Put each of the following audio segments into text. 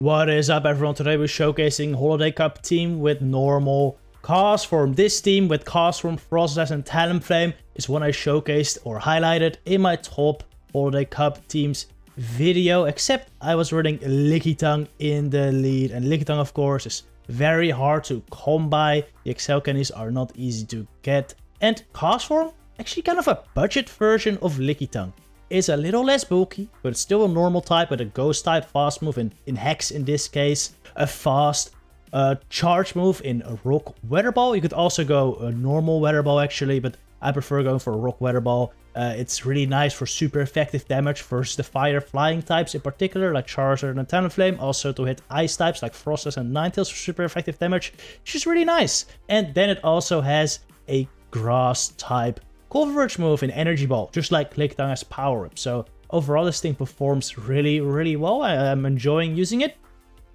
What is up, everyone? Today we're showcasing Holiday Cup team with normal Castform. This team with Castform, Frostlass and Talonflame is one I showcased or highlighted in my top Holiday Cup teams video, except I was running Lickitung in the lead, and Lickitung of course is very hard to come by. The Excel candies are not easy to get, and Castform, actually kind of a budget version of Lickitung. Is a little less bulky, but it's still a normal type with a ghost type fast move in Hex in this case, a fast charge move in a rock weather ball. You could also go a normal weather ball actually, but I prefer going for a rock weather ball. It's really nice for super effective damage versus the fire flying types in particular, like Charizard and Talonflame. Also to hit ice types like Frostlass and Ninetales for super effective damage. It's just really nice. And then it also has a grass type coverage move in Energy Ball, just like Lickitung has power up. So overall this thing performs really well. I'm enjoying using it,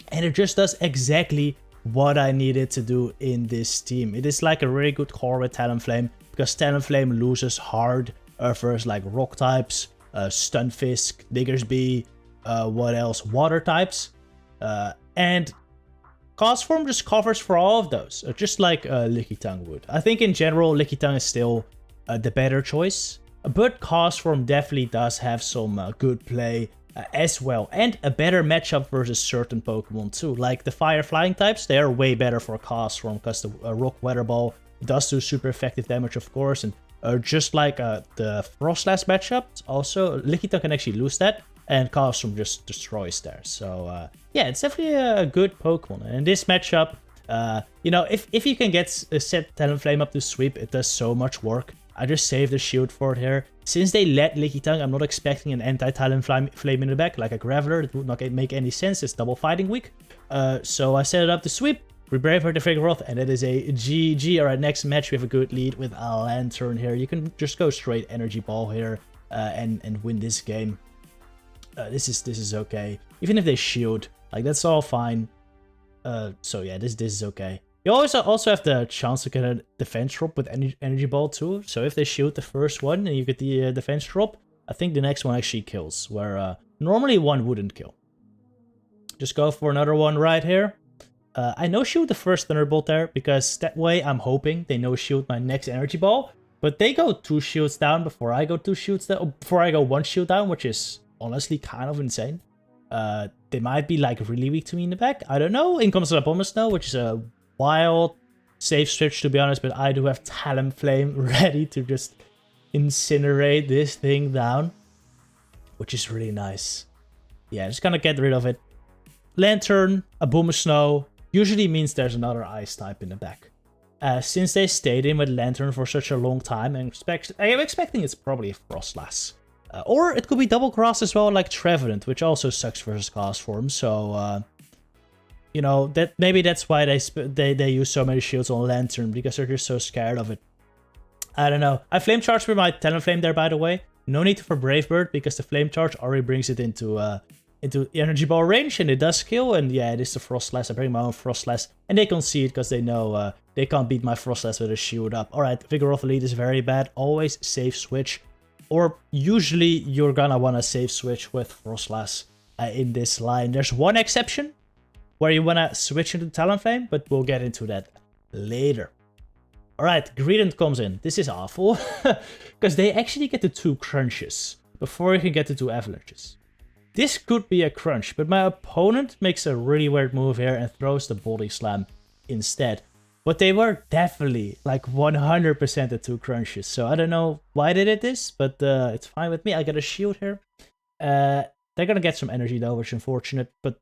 and it just does exactly what I needed to do in this team. It is like a really good core with Talonflame, because Talonflame loses hard versus like rock types, Stunfisk, Diggersby, what else, water types, and Castform just covers for all of those, just like Lickitung would. I think in general Lickitung is still the better choice, but Castform definitely does have some good play as well, and a better matchup versus certain Pokemon too. Like the fire flying types, they are way better for Castform because the rock weather ball does do super effective damage of course, and just like the Frostlass matchup, also Lickitung can actually lose that, and Castform just destroys there. So yeah, it's definitely a good Pokemon. And in this matchup, you know, if you can get set Talonflame up to sweep, it does so much work. I just saved the shield for it here. Since they let Lickitung, I'm not expecting an anti-Talonflame in the back, like a Graveler. It would not make any sense, it's double fighting weak. So I set it up to sweep, we Brave her to Vigoroth, and it is a GG. Alright, next match we have a good lead with a Lanturn here. You can just go straight Energy Ball here and win this game. This is okay. Even if they shield, like that's all fine. So yeah, this is okay. You also have the chance to get a defense drop with Energy Ball too. So if they shield the first one and you get the defense drop, I think the next one actually kills, where normally one wouldn't kill. Just go for another one right here. I no-shield the first Thunderbolt there, because that way I'm hoping they no-shield my next Energy Ball. But they go 2 shields down before I go 2 shields down, before I go 1 shield down, which is honestly kind of insane. They might be like really weak to me in the back. I don't know. In comes the Abomasnow, which is a wild safe switch to be honest, but I do have Talonflame ready to just incinerate this thing down, which is really nice. Yeah, just gonna get rid of it. Lanturn, Abomasnow usually means there's another ice type in the back. Since they stayed in with Lanturn for such a long time, I'm expecting it's probably a Frostlass. Or it could be double grass as well, like Trevenant, which also sucks versus Castform. So you know, that maybe that's why they use so many shields on Lanturn, because they're just so scared of it. I don't know. I flame charged with my Talonflame there, by the way. No need for Brave Bird, because the flame charge already brings it into Energy Ball range, and it does kill. And yeah, it is the Frostlass. I bring my own Frostlass, and they concede because they know they can't beat my Frostlass with a shield up. All right, Vigoroth Lead is very bad. Always safe switch, or usually you're gonna want to safe switch with Frostlass in this line. There's one exception where you want to switch into Talonflame, but we'll get into that later. Alright, Greedent comes in. This is awful, because they actually get to 2 crunches before you can get to 2 avalanches. This could be a crunch, but my opponent makes a really weird move here and throws the Body Slam instead. But they were definitely like 100% the 2 crunches, so I don't know why they did this, but it's fine with me. I get a shield here. They're gonna get some energy though, which is unfortunate, but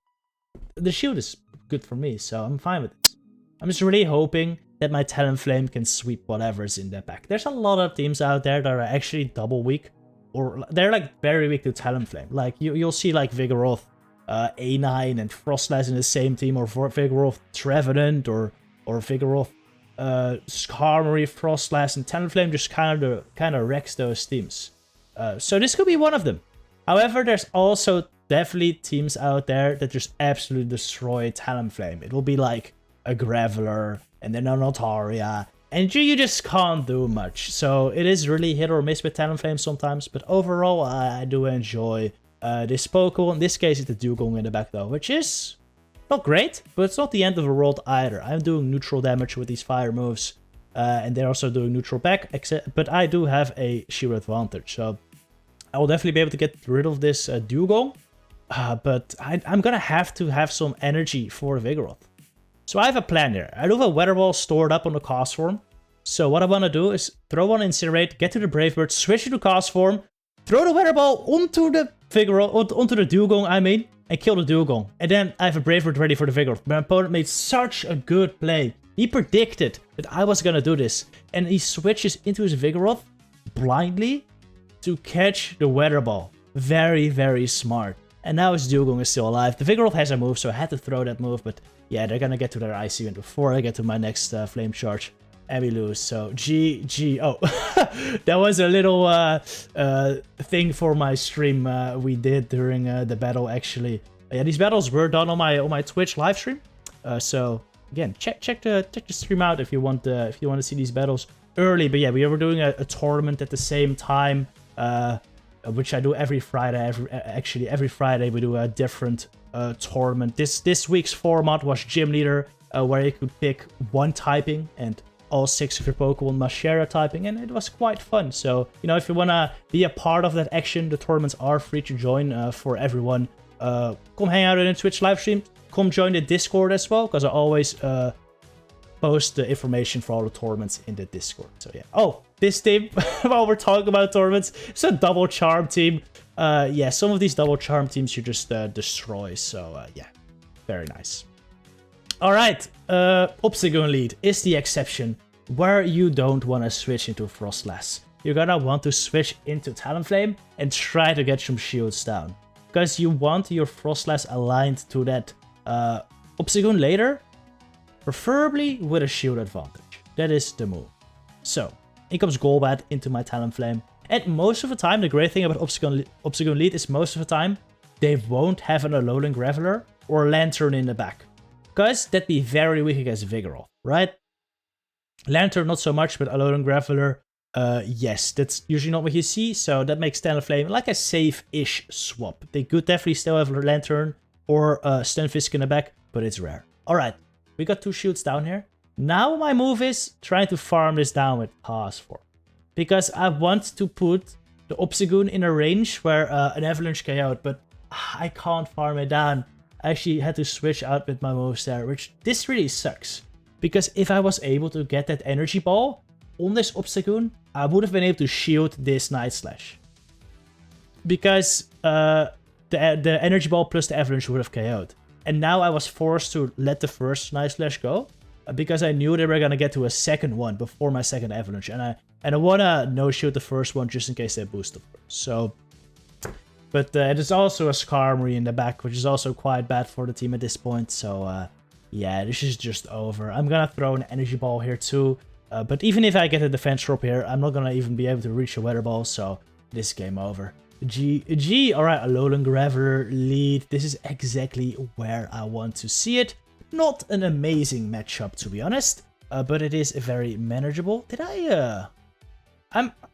the shield is good for me, so I'm fine with it. I'm just really hoping that my Talonflame can sweep whatever's in their back. There's a lot of teams out there that are actually double weak, or they're like very weak to Talonflame. Like you'll see like Vigoroth, A9 and Frostlass in the same team, or Vigoroth Trevenant, or Vigoroth Skarmory, Frostlass, and Talonflame just kind of wrecks those teams. So this could be one of them. However, there's also definitely teams out there that just absolutely destroy Talonflame. It will be like a Graveler and then an Altaria, and you just can't do much. So it is really hit or miss with Talonflame sometimes, but overall I do enjoy this Pokemon. In this case it's the Dugong in the back though, which is Not great, but it's not the end of the world either. I'm doing neutral damage with these fire moves, and they're also doing neutral back, but I do have a shield advantage, so I will definitely be able to get rid of this Dugong, but I'm gonna have to have some energy for Vigoroth. So I have a plan here. I do have a Weather Ball stored up on the Castform, so what I want to do is throw one Incinerate, get to the Brave Bird, switch to the Castform, throw the Weather Ball onto the Vigoroth, onto the Dugong, and kill the Dugong. And then I have a Brave Bird ready for the Vigoroth. My opponent made such a good play. He predicted that I was gonna do this. And he switches into his Vigoroth blindly to catch the Weather Ball. Very, very smart. And now his Dugong is still alive. The Vigoroth has a move, so I had to throw that move. But yeah, they're gonna get to their Icy Wind before I get to my next Flame Charge. And we lose, so GG. Oh, that was a little thing for my stream we did during the battle, actually. Yeah, these battles were done on my Twitch live stream. So again, check the stream out if you want to see these battles early. But yeah, we were doing a tournament at the same time, which I do every Friday. Every Friday we do a different tournament. This week's format was Gym Leader, where you could pick one typing and all 6 of your Pokemon must share a typing, and it was quite fun. So, you know, if you want to be a part of that action, the tournaments are free to join for everyone. Come hang out in a Twitch live stream. Come join the Discord as well, because I always post the information for all the tournaments in the Discord. So yeah. Oh, this team, while we're talking about tournaments, it's a double charm team. Yeah, some of these double charm teams you just destroy. So yeah, very nice. Alright, Obstagoon Lead is the exception where you don't want to switch into Frostlass. You're gonna want to switch into Talonflame and try to get some shields down. Because you want your Frostlass aligned to that Obstagoon later, preferably with a shield advantage. That is the move. So, in comes Golbat into my Talonflame. And most of the time, the great thing about Obstagoon Lead is most of the time, they won't have an Alolan Graveler or Lanturn in the back. Because that'd be very weak against Vigoroth, right? Lanturn not so much, but Alolan Graveler, yes, that's usually not what you see. So that makes Talonflame like a safe-ish swap. They could definitely still have Lanturn or Stunfisk in the back, but it's rare. Alright, we got 2 shields down here. Now my move is trying to farm this down with Castform. Because I want to put the Obstagoon in a range where an Avalanche KO'd, but I can't farm it down. I actually had to switch out with my moves there, which this really sucks. Because if I was able to get that energy ball on this Obstagoon, I would have been able to shield this Night Slash. Because the energy ball plus the Avalanche would have KO'd. And now I was forced to let the first Night Slash go, because I knew they were going to get to a second one before my second Avalanche. And I want to no-shield the first one just in case they boost the first. So... But it is also a Skarmory in the back, which is also quite bad for the team at this point. So, yeah, this is just over. I'm going to throw an Energy Ball here too. But even if I get a Defense Drop here, I'm not going to even be able to reach a Weather Ball. So, this game over. GG. Alright, Alolan Graveler Lead. This is exactly where I want to see it. Not an amazing matchup, to be honest. But it is very manageable. Did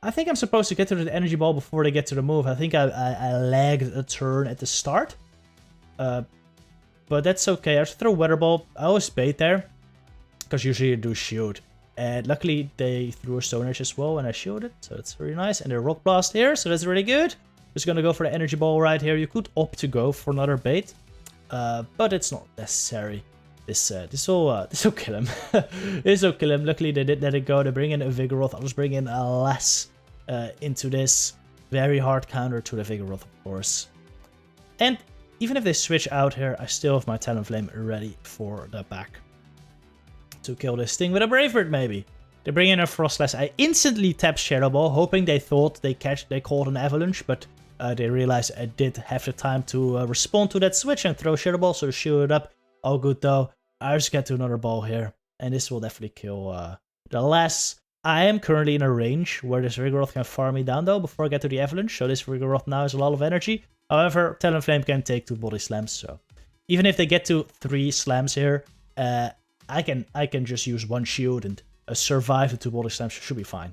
I think I'm supposed to get to the energy ball before they get to the move. I think I lagged a turn at the start. But that's okay. I just throw Weather Ball. I always bait there. Because usually you do shield. And luckily they threw a Stone Edge as well and I shielded. So that's very nice. And a Rock Blast here. So that's really good. Just gonna go for the energy ball right here. You could opt to go for another bait. But it's not necessary. This will kill him. This will kill him. Luckily they did let it go. They bring in a Vigoroth. I'll just bring in a less into this. Very hard counter to the Vigoroth, of course. And even if they switch out here, I still have my Talonflame ready for the back. To kill this thing with a Brave Bird, maybe. They bring in a Frostlass. I instantly tap Shadow Ball, hoping they thought they caught an Avalanche, but they realized I did have the time to respond to that switch and throw Shadow Ball, so shield it up. All good though. I just get to another ball here, and this will definitely kill the last. I am currently in a range where this Vigoroth can farm me down though before I get to the Avalanche, so this Vigoroth now has a lot of energy. However, Talonflame can take 2 body slams, so even if they get to 3 slams here, I can just use 1 shield and survive the 2 body slams. Should be fine.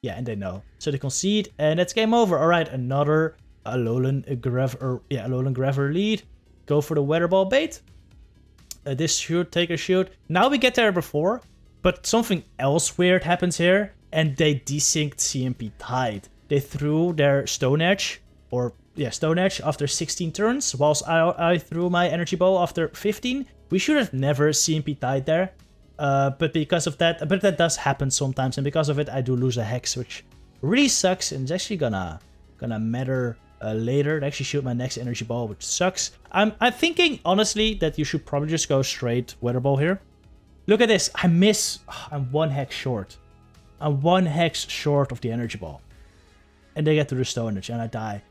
Yeah, and they know, so they concede, and that's game over. All right, another Alolan Graveler Lead. Go for the Weather Ball bait. this should take a shield. Now we get there before, but something else weird happens here, and they desynced CMP Tide. They threw their Stone Edge, or yeah, Stone Edge after 16 turns, whilst I threw my Energy Ball after 15. We should have never CMP Tide there, but because of that, but that does happen sometimes, and because of it, I do lose a Hex, which really sucks, and it's actually gonna matter later. It actually shoot my next Energy Ball, which sucks. I'm thinking, honestly, that you should probably just go straight Weather Ball here. Look at this. I miss. I'm 1 Hex short. I'm 1 Hex short of the Energy Ball. And they get to the Stone Edge, and I die.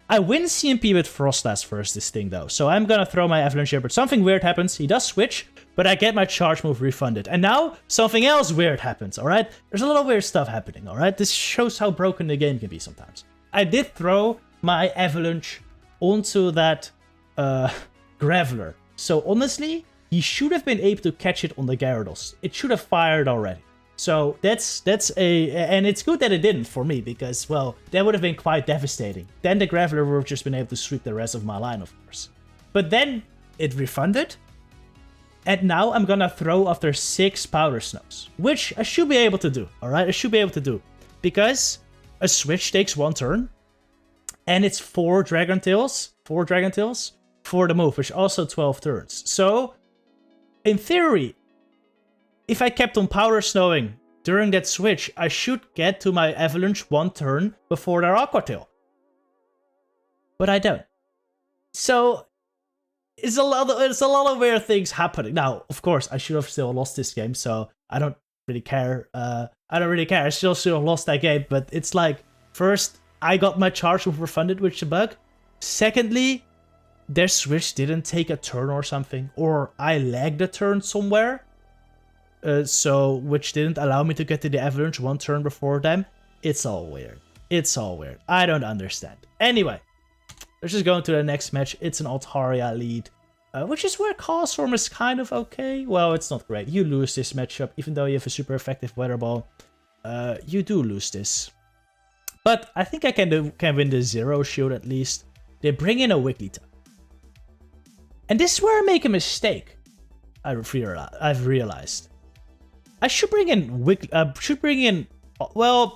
I win CMP with Frostlass first, this thing, though. So I'm gonna throw my Avalanche here, but something weird happens. He does switch, but I get my charge move refunded. And now, something else weird happens, alright? There's a lot of weird stuff happening, alright? This shows how broken the game can be sometimes. I did throw my Avalanche onto that Graveler. So honestly, he should have been able to catch it on the Gyarados. It should have fired already. So that's and it's good that it didn't for me, because, well, that would have been quite devastating. Then the Graveler would have just been able to sweep the rest of my line, of course. But then it refunded, and now I'm gonna throw after 6 Powder Snows, which I should be able to do, alright? I should be able to do, because a switch takes 1 turn, and it's 4 Dragon Tails for the move, which also 12 turns. So, in theory, if I kept on Powder Snowing during that switch, I should get to my Avalanche 1 turn before their Aqua Tail. But I don't. So, it's a lot of weird things happening. Now, of course, I should have still lost this game, so I don't really care. I still should have lost that game, but it's like, first, I got my charge move refunded, which is a bug. Secondly, their switch didn't take a turn or something, or I lagged a turn somewhere, which didn't allow me to get to the Avalanche 1 turn before them. It's all weird. It's all weird. I don't understand. Anyway, let's just go into the next match. It's an Altaria Lead, which is where Castform is kind of okay. Well, it's not great. You lose this matchup, even though you have a super effective Weather Ball. You do lose this. But I think I can win the 0 shield at least. They bring in a Lickitung. And this is where I make a mistake. I've realized. I should bring in well,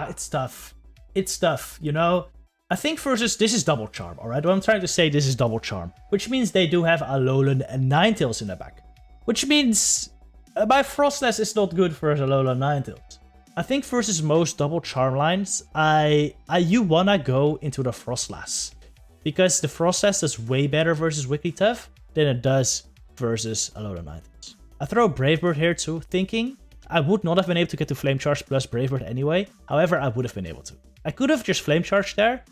it's tough. It's tough, you know? I think versus, this is Double Charm, alright? What I'm trying to say, this is Double Charm. Which means they do have Alolan and Ninetales in the back. Which means my Frostlass is not good for Alolan Ninetales. I think versus most Double Charm lines, you wanna go into the Frostlass. Because the Frostlass does way better versus Lickitung than it does versus Alolan Ninetales. I throw Brave Bird here too, thinking I would not have been able to get to Flame Charge plus Brave Bird anyway. However, I would have been able to. I could have just Flame Charged there,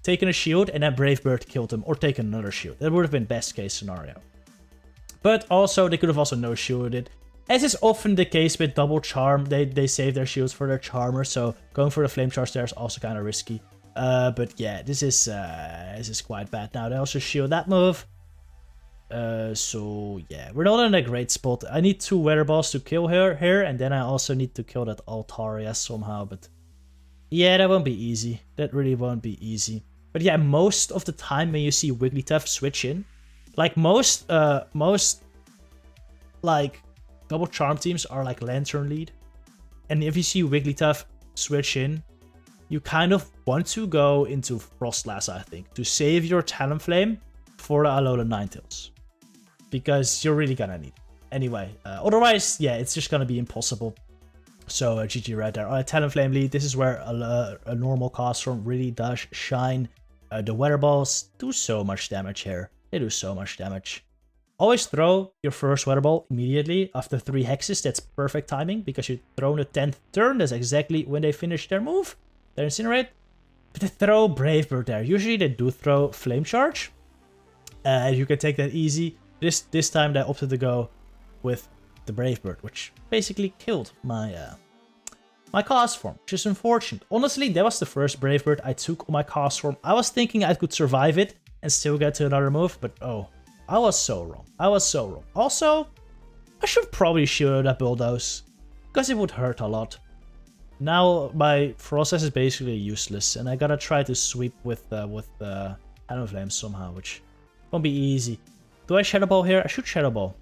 taken a shield, and then Brave Bird killed him, or taken another shield. That would have been best case scenario. But also, they could have also no shielded it. As is often the case with Double Charm, they save their shields for their Charmer, so going for the Flame Charge there is also kind of risky. But yeah, this is quite bad now. They also shield that move. So yeah, we're not in a great spot. I need 2 Weather Balls to kill her here, and then I also need to kill that Altaria somehow, but yeah, that won't be easy. That really won't be easy. But yeah, most of the time when you see Wigglytuff switch in, like most like Double Charm teams are like Lanturn Lead, and if you see Wigglytuff switch in, you kind of want to go into Frostlass, I think, to save your Talonflame for the Alolan Ninetales. Because you're really gonna need it. Anyway, otherwise, yeah, it's just gonna be impossible. So, GG right there. Talonflame Lead, this is where a normal Castform really does shine. The Weather Balls do so much damage here. They do so much damage. Always throw your first Weather Ball immediately after 3 hexes. That's perfect timing, because you throw on the 10th turn. That's exactly when they finish their move. They incinerate. But they throw Brave Bird there. Usually they do throw Flame Charge. You can take that easy. This time they opted to go with the Brave Bird, which basically killed my my Castform, which is unfortunate. Honestly, that was the first Brave Bird I took on my Castform. I was thinking I could survive it and still get to another move, but oh, I was so wrong. I was so wrong. Also, I should probably shield that Bulldoze, because it would hurt a lot. Now my Frostlass is basically useless, and I gotta try to sweep with Talonflame somehow, which won't be easy. Do I Shadow Ball here? I should Shadow Ball.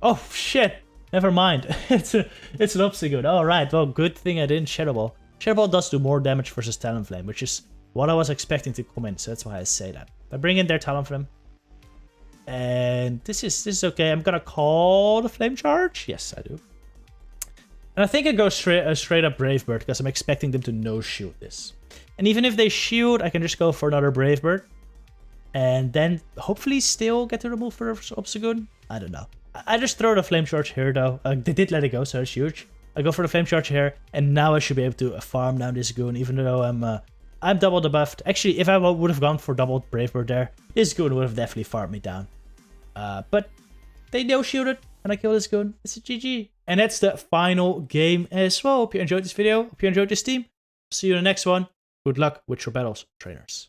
Oh, shit. Never mind. it's an Obstagoon. Alright, well, good thing I didn't Shadow Ball. Shadow Ball does do more damage versus Talonflame, which is what I was expecting to come in, so that's why I say that. I bring in their Talonflame. And this is okay. I'm gonna call the Flame Charge. Yes, I do. And I think I go straight up Brave Bird, because I'm expecting them to no-shield this. And even if they shield, I can just go for another Brave Bird. And then hopefully still get the removal for Obstagoon. I don't know. I just throw the Flame Charge here though. They did let it go, so it's huge. I go for the Flame Charge here, and now I should be able to farm down this Goon, even though I'm double debuffed. Actually, if I would have gone for double Brave Bird there, this Goon would have definitely farmed me down. But they no-shielded, and I kill this Goon. It's a GG. And that's the final game as well. Hope you enjoyed this video. Hope you enjoyed this team. See you in the next one. Good luck with your battles, trainers.